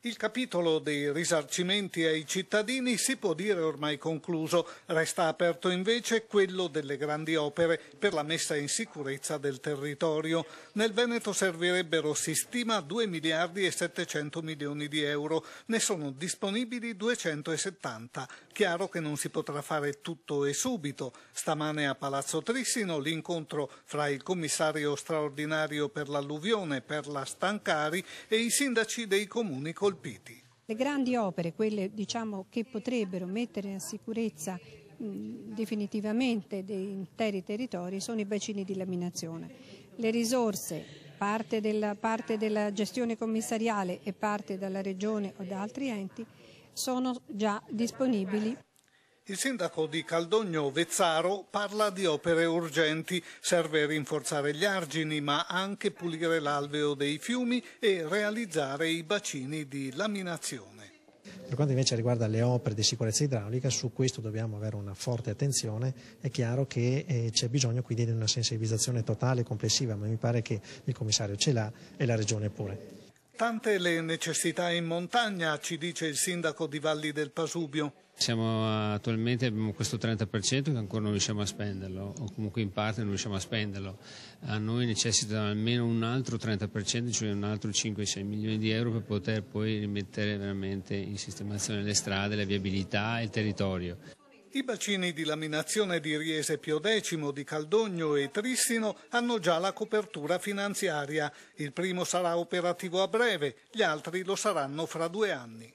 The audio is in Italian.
Il capitolo dei risarcimenti ai cittadini si può dire ormai concluso, resta aperto invece quello delle grandi opere per la messa in sicurezza del territorio. Nel Veneto servirebbero, si stima, 2 miliardi e 700 milioni di euro, ne sono disponibili 270. Chiaro che non si potrà fare tutto e subito. Stamane a Palazzo Trissino l'incontro fra il commissario straordinario per l'alluvione, per la Stancari, e i sindaci dei comuni colpiti. Le grandi opere, quelle che potrebbero mettere in sicurezza definitivamente dei interi territori, sono i bacini di laminazione. Le risorse, parte della gestione commissariale e parte dalla Regione o da altri enti, sono già disponibili. Il sindaco di Caldogno Vezzaro parla di opere urgenti, serve rinforzare gli argini ma anche pulire l'alveo dei fiumi e realizzare i bacini di laminazione. Per quanto invece riguarda le opere di sicurezza idraulica, su questo dobbiamo avere una forte attenzione. È chiaro che c'è bisogno quindi di una sensibilizzazione totale e complessiva, ma mi pare che il commissario ce l'ha e la Regione pure. Tante le necessità in montagna, ci dice il sindaco di Valli del Pasubio. Attualmente abbiamo questo 30% che ancora non riusciamo a spenderlo, o comunque in parte non riusciamo a spenderlo. A noi necessita almeno un altro 30%, cioè un altro 5-6 milioni di euro per poter poi rimettere veramente in sistemazione le strade, la viabilità e il territorio. I bacini di laminazione di Riese Pio X, di Caldogno e Trissino hanno già la copertura finanziaria. Il primo sarà operativo a breve, gli altri lo saranno fra 2 anni.